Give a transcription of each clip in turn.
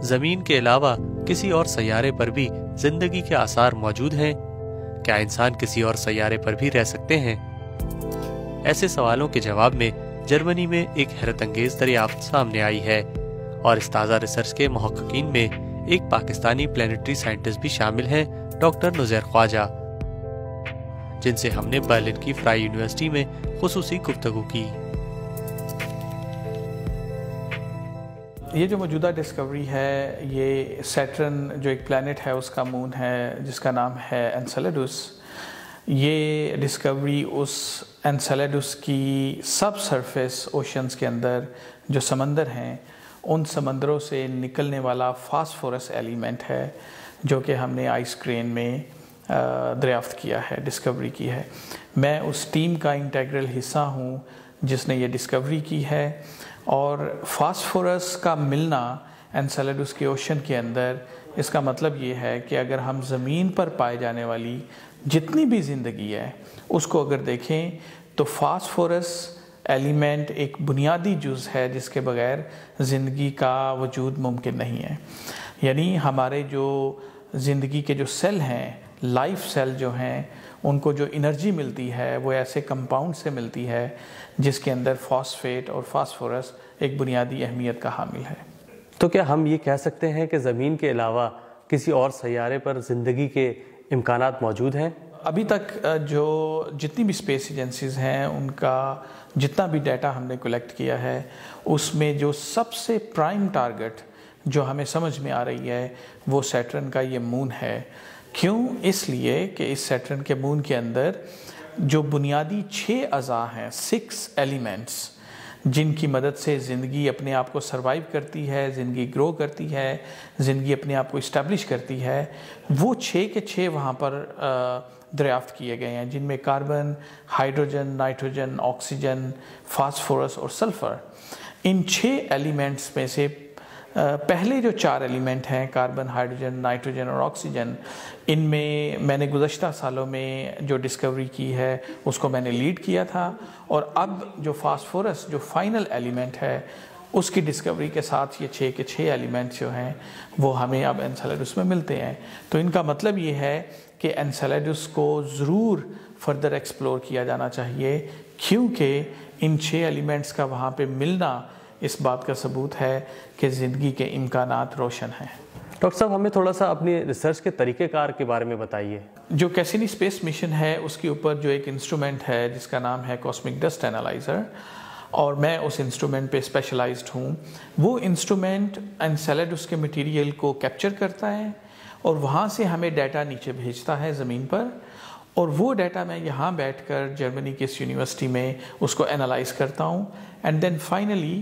زمین کے علاوہ کسی اور سیارے پر بھی زندگی کے آثار موجود ہیں؟ کیا انسان کسی اور سیارے پر بھی رہ سکتے ہیں؟ ایسے سوالوں کے جواب میں جرمنی میں ایک حیرت انگیز دریافت سامنے آئی ہے، اور اس تازہ ریسرچ کے محققین میں ایک پاکستانی پلانیٹری سائنٹسٹ بھی شامل ہیں، ڈاکٹر نزیر خواجہ، جن سے ہم نے برلن کی فرائی یونیورسٹی میں خصوصی گفتگو کی۔ یہ جو موجودہ ڈسکوری ہے، یہ سیٹرن جو ایک پلانٹ ہے اس کا مون ہے جس کا نام ہے انسیلیڈس۔ یہ ڈسکوری اس انسیلیڈس کی سب سرفیس اوشنز کے اندر جو سمندر ہیں ان سمندروں سے نکلنے والا فاسفورس ایلیمنٹ ہے، جو کہ ہم نے آئس کرین میں دریافت کیا ہے، ڈسکوری کی ہے۔ میں اس ٹیم کا انٹیگرل حصہ ہوں جس نے یہ ڈسکوری کی ہے، اور فاسفورس کا ملنا انسیلیڈس کے اوشن کے اندر، اس کا مطلب یہ ہے کہ اگر ہم زمین پر پائے جانے والی جتنی بھی زندگی ہے اس کو اگر دیکھیں تو فاسفورس ایلیمنٹ ایک بنیادی جز ہے جس کے بغیر زندگی کا وجود ممکن نہیں ہے۔ یعنی ہمارے جو زندگی کے جو سیل ہیں، لائف سیل جو ہیں، ان کو جو انرجی ملتی ہے وہ ایسے کمپاؤنڈ سے ملتی ہے جس کے اندر فاسفیٹ اور فاسفورس ایک بنیادی اہمیت کا حامل ہے۔ تو کیا ہم یہ کہہ سکتے ہیں کہ زمین کے علاوہ کسی اور سیارے پر زندگی کے امکانات موجود ہیں؟ ابھی تک جو جتنی بھی اسپیس ایجنسیز ہیں ان کا جتنا بھی ڈیٹا ہم نے کلیکٹ کیا ہے، اس میں جو سب سے پرائم ٹارگٹ جو ہمیں سمجھ میں آ رہی ہے وہ سیٹرن کا یہ مون ہے۔ کیوں؟ اس لیے کہ اس سیٹرن کے مون کے اندر جو بنیادی 6 اعضاء ہیں، 6 ایلیمنٹس، جن کی مدد سے زندگی اپنے آپ کو سروائیو کرتی ہے، زندگی گرو کرتی ہے، زندگی اپنے آپ کو اسٹیبلش کرتی ہے، وہ 6 کے 6 وہاں پر دریافت کیے گئے ہیں، جن میں carbon, hydrogen, nitrogen, oxygen, phosphorus اور سلفر۔ ان 6 ایلیمنٹس میں سے پہلے جو 4 ایلیمنٹ ہیں، کاربن، ہائیڈروجن، نائٹروجن اور آکسیجن، ان میں نے گزشتہ سالوں میں جو ڈسکوری کی ہے اس کو میں نے لیڈ کیا تھا، اور اب جو فاسفورس جو فائنل ایلیمنٹ ہے اس کی ڈسکوری کے ساتھ یہ 6 کے 6 ایلیمنٹ جو ہیں وہ ہمیں اب انسیلیڈس میں ملتے ہیں۔ تو ان کا مطلب یہ ہے کہ انسیلیڈس کو ضرور فردر ایکسپلور کیا جانا چاہیے، کیونکہ ان 6 ایلیمنٹس کا وہاں پہ ملنا اس بات کا ثبوت ہے کہ زندگی کے امکانات روشن ہیں۔ ڈاکٹر صاحب، ہمیں تھوڑا سا اپنی ریسرچ کے طریقہ کار کے بارے میں بتائیے۔ جو کیسینی اسپیس مشن ہے اس کے اوپر جو ایک انسٹرومنٹ ہے جس کا نام ہے کاسمک ڈسٹ انالائزر، اور میں اس انسٹرومنٹ پہ اسپیشلائزڈ ہوں۔ وہ انسٹرومنٹ انسیلیڈس کے مٹیریل کو کیپچر کرتا ہے اور وہاں سے ہمیں ڈیٹا نیچے بھیجتا ہے زمین پر، اور وہ ڈیٹا میں یہاں بیٹھ کر جرمنی کی اس یونیورسٹی میں اس کو انالائز کرتا ہوں، اینڈ دین فائنلی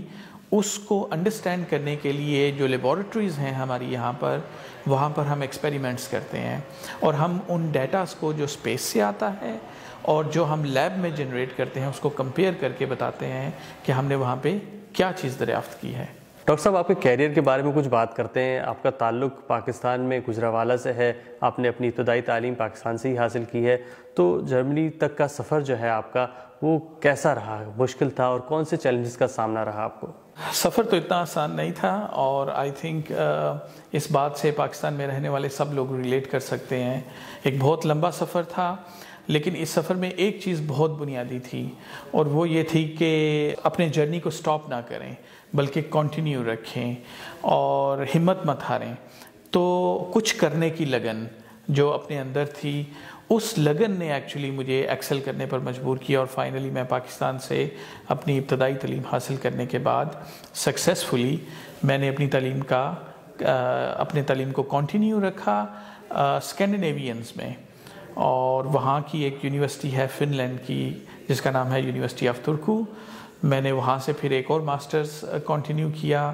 اس کو انڈرسٹینڈ کرنے کے لیے جو لیبارٹریز ہیں ہماری یہاں پر، وہاں پر ہم ایکسپیریمنٹس کرتے ہیں، اور ہم ان ڈیٹاز کو جو اسپیس سے آتا ہے اور جو ہم لیب میں جنریٹ کرتے ہیں اس کو کمپیئر کر کے بتاتے ہیں کہ ہم نے وہاں پہ کیا چیز دریافت کی ہے۔ ڈاکٹر صاحب، آپ کے کیریئر کے بارے میں کچھ بات کرتے ہیں۔ آپ کا تعلق پاکستان میں گجرانوالہ سے ہے، آپ نے اپنی ابتدائی تعلیم پاکستان سے ہی حاصل کی ہے، تو جرمنی تک کا سفر جو ہے آپ کا وہ کیسا رہا؟ مشکل تھا، اور کون سے چیلنجز کا سامنا رہا آپ کو؟ سفر تو اتنا آسان نہیں تھا، اور آئی تھنک اس بات سے پاکستان میں رہنے والے سب لوگ ریلیٹ کر سکتے ہیں۔ ایک بہت لمبا سفر تھا، لیکن اس سفر میں ایک چیز بہت بنیادی تھی، اور وہ یہ تھی کہ اپنے جرنی کو سٹاپ نہ کریں بلکہ کنٹینیو رکھیں اور ہمت مت ہاریں۔ تو کچھ کرنے کی لگن جو اپنے اندر تھی، اس لگن نے ایکچولی مجھے ایکسل کرنے پر مجبور کیا، اور فائنلی میں پاکستان سے اپنی ابتدائی تعلیم حاصل کرنے کے بعد سکسیسفلی میں نے اپنی تعلیم کو کنٹینیو رکھا اسکینڈینیوینز میں، اور وہاں کی ایک یونیورسٹی ہے فن لینڈ کی جس کا نام ہے یونیورسٹی آف ترکو۔ میں نے وہاں سے پھر ایک اور ماسٹرز کنٹینیو کیا۔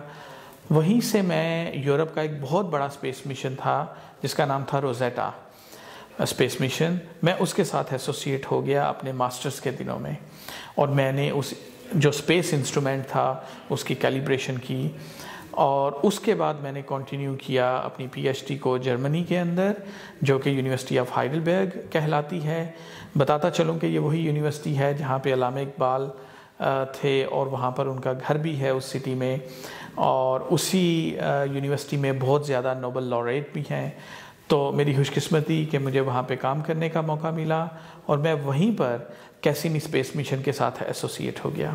وہیں سے میں یورپ کا ایک بہت بڑا اسپیس مشن تھا جس کا نام تھا روزیٹا اسپیس مشن، میں اس کے ساتھ ایسوسیٹ ہو گیا اپنے ماسٹرز کے دنوں میں، اور میں نے اس جو اسپیس انسٹرومنٹ تھا اس کی کیلیبریشن کی، اور اس کے بعد میں نے کنٹینیو کیا اپنی پی ایچ ڈی کو جرمنی کے اندر، جو کہ یونیورسٹی آف ہائیڈلبرگ کہلاتی ہے۔ بتاتا چلوں کہ یہ وہی یونیورسٹی ہے جہاں پہ علامہ اقبال تھے اور وہاں پر ان کا گھر بھی ہے اس سٹی میں، اور اسی یونیورسٹی میں بہت زیادہ نوبل laureate بھی ہیں. تو میری خوش قسمتی کہ مجھے وہاں پہ کام کرنے کا موقع ملا اور میں وہیں پر کیسینی اسپیس مشن کے ساتھ ایسوسیٹ ہو گیا.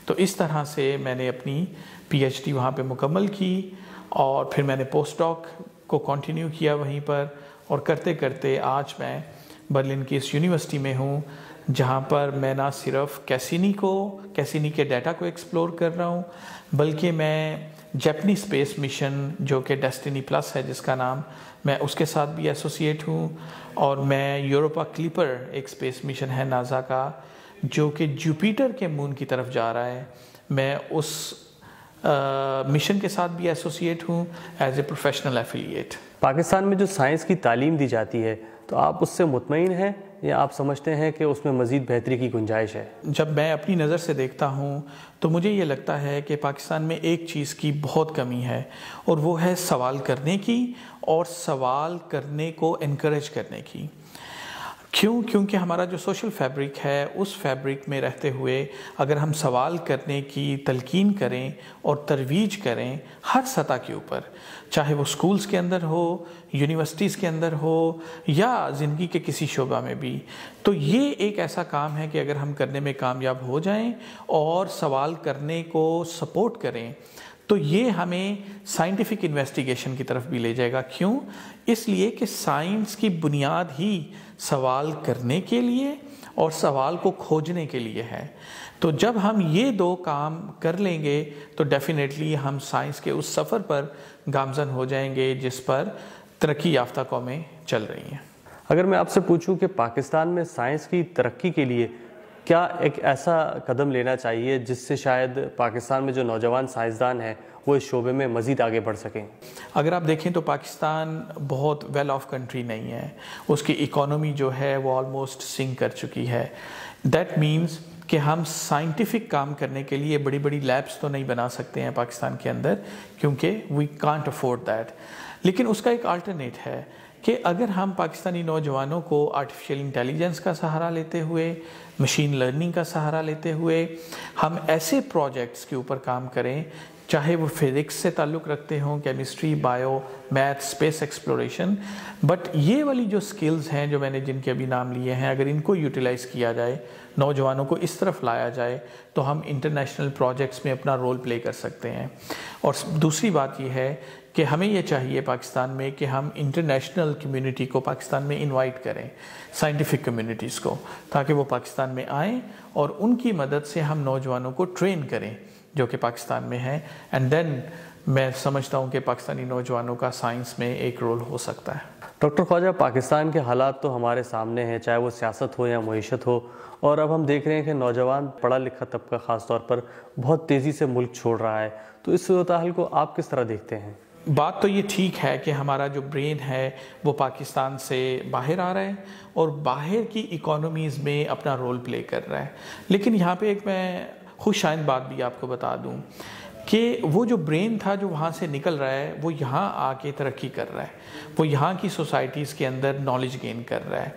تو اس طرح سے میں نے اپنی پی ایچ ڈی وہاں پہ مکمل کی اور پھر میں نے پوسٹ ڈاک کو کنٹینیو کیا وہیں پر، اور کرتے کرتے آج میں برلن کی اس یونیورسٹی میں ہوں جہاں پر میں نہ صرف کیسینی کے ڈیٹا کو ایکسپلور کر رہا ہوں، بلکہ میں جیپنی اسپیس مشن جو کہ ڈیسٹینی پلس ہے جس کا نام، میں اس کے ساتھ بھی ایسوسیٹ ہوں. اور میں یوروپا کلیپر ایک اسپیس مشن ہے ناسا کا جو کہ جوپیٹر کے مون کی طرف جا رہا ہے، میں اس مشن کے ساتھ بھی ایسوسیٹ ہوں as a professional affiliate. Pakistan میں جو سائنس کی تعلیم دی جاتی ہے تو آپ اس سے مطمئن ہیں یا آپ سمجھتے ہیں کہ اس میں مزید بہتری کی گنجائش ہے؟ جب میں اپنی نظر سے دیکھتا ہوں تو مجھے یہ لگتا ہے کہ پاکستان میں ایک چیز کی بہت کمی ہے، اور وہ ہے سوال کرنے کی اور سوال کرنے کو انکریج کرنے کی. کیونکہ ہمارا جو سوشل فیبرک ہے اس فیبرک میں رہتے ہوئے اگر ہم سوال کرنے کی تلقین کریں اور ترویج کریں ہر سطح کے اوپر، چاہے وہ سکولز کے اندر ہو، یونیورسٹیز کے اندر ہو، یا زندگی کے کسی شعبہ میں بھی، تو یہ ایک ایسا کام ہے کہ اگر ہم کرنے میں کامیاب ہو جائیں اور سوال کرنے کو سپورٹ کریں تو یہ ہمیں سائنٹیفک انویسٹیگیشن کی طرف بھی لے جائے گا. کیوں؟ اس لیے کہ سائنس کی بنیاد ہی سوال کرنے کے لیے اور سوال کو کھوجنے کے لیے ہے. تو جب ہم یہ دو کام کر لیں گے تو ڈیفینیٹلی ہم سائنس کے اس سفر پر گامزن ہو جائیں گے جس پر ترقی یافتہ قومیں چل رہی ہیں. اگر میں آپ سے پوچھوں کہ پاکستان میں سائنس کی ترقی کے لیے کیا ایک ایسا قدم لینا چاہیے جس سے شاید پاکستان میں جو نوجوان سائنسدان ہیں وہ اس شعبے میں مزید آگے بڑھ سکیں؟ اگر آپ دیکھیں تو پاکستان بہت ویل آف کنٹری نہیں ہے، اس کی اکانومی جو ہے وہ آلموسٹ سنک کر چکی ہے. دیٹ مینز کہ ہم سائنٹیفک کام کرنے کے لیے بڑی بڑی لیبس تو نہیں بنا سکتے ہیں پاکستان کے اندر، کیونکہ وی کانٹ افورڈ دیٹ. لیکن اس کا ایک آلٹرنیٹ ہے کہ اگر ہم پاکستانی نوجوانوں کو آرٹیفیشل انٹیلیجنس کا سہارا لیتے ہوئے، مشین لرننگ کا سہارا لیتے ہوئے ہم ایسے پروجیکٹس کے اوپر کام کریں، چاہے وہ فزکس سے تعلق رکھتے ہوں، chemistry, bio, math, space exploration, but یہ والی جو سکلز ہیں جو میں نے جن کے ابھی نام لیے ہیں، اگر ان کو یوٹیلائز کیا جائے، نوجوانوں کو اس طرف لایا جائے تو ہم انٹرنیشنل پروجیکٹس میں اپنا رول پلے کر سکتے ہیں. اور دوسری بات یہ ہے کہ ہمیں یہ چاہیے پاکستان میں کہ ہم انٹرنیشنل کمیونٹی کو پاکستان میں انوائٹ کریں، سائنٹیفک کمیونٹیز کو، تاکہ وہ پاکستان میں آئیں اور ان کی مدد سے ہم نوجوانوں کو ٹرین کریں جو کہ پاکستان میں ہیں. اینڈ دین میں سمجھتا ہوں کہ پاکستانی نوجوانوں کا سائنس میں ایک رول ہو سکتا ہے. ڈاکٹر خواجہ، پاکستان کے حالات تو ہمارے سامنے ہیں، چاہے وہ سیاست ہو یا معیشت ہو، اور اب ہم دیکھ رہے ہیں کہ نوجوان پڑھا لکھا طبقہ خاص طور پر بہت تیزی سے ملک چھوڑ رہا ہے. تو اس صورتحال کو آپ کس طرح دیکھتے ہیں؟ بات تو یہ ٹھیک ہے کہ ہمارا جو برین ہے وہ پاکستان سے باہر آ رہا ہے اور باہر کی اکانومیز میں اپنا رول پلے کر رہا ہے. لیکن یہاں پہ ایک میں خوش آئند بات بھی آپ کو بتا دوں کہ وہ جو برین تھا جو وہاں سے نکل رہا ہے وہ یہاں آ کے ترقی کر رہا ہے، وہ یہاں کی سوسائٹیز کے اندر نالج گین کر رہا ہے،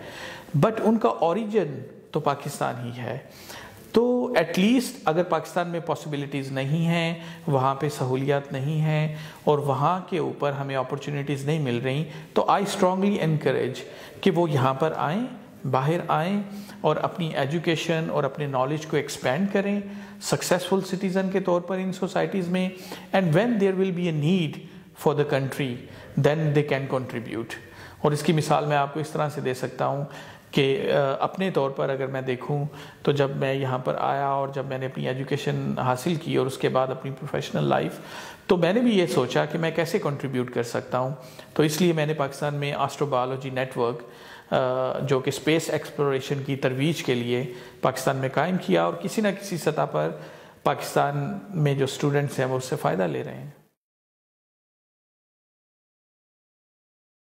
بٹ ان کا اوریجن تو پاکستان ہی ہے. تو ایٹ لیسٹ اگر پاکستان میں پاسبلٹیز نہیں ہیں، وہاں پہ سہولیات نہیں ہیں اور وہاں کے اوپر ہمیں اپرچونیٹیز نہیں مل رہی، تو آئی اسٹرانگلی انکریج کہ وہ یہاں پر آئیں، باہر آئیں اور اپنی ایجوکیشن اور اپنے نالج کو ایکسپینڈ کریں سکسیسفل سٹیزن کے طور پر ان سوسائٹیز میں. And when there will be a need for the country then they can contribute. اور اس کی مثال میں آپ کو اس طرح سے دے سکتا ہوں کہ اپنے طور پر اگر میں دیکھوں تو جب میں یہاں پر آیا اور جب میں نے اپنی ایجوکیشن حاصل کی اور اس کے بعد اپنی پروفیشنل لائف، تو میں نے بھی یہ سوچا کہ میں کیسے کنٹریبیوٹ کر سکتا ہوں. تو اس لیے میں نے پاکستان میں آسٹرو بایولوجی نیٹ ورک جو کہ اسپیس ایکسپلوریشن کی ترویج کے لیے پاکستان میں قائم کیا، اور کسی نہ کسی سطح پر پاکستان میں جو اسٹوڈنٹس ہیں وہ اس سے فائدہ لے رہے ہیں.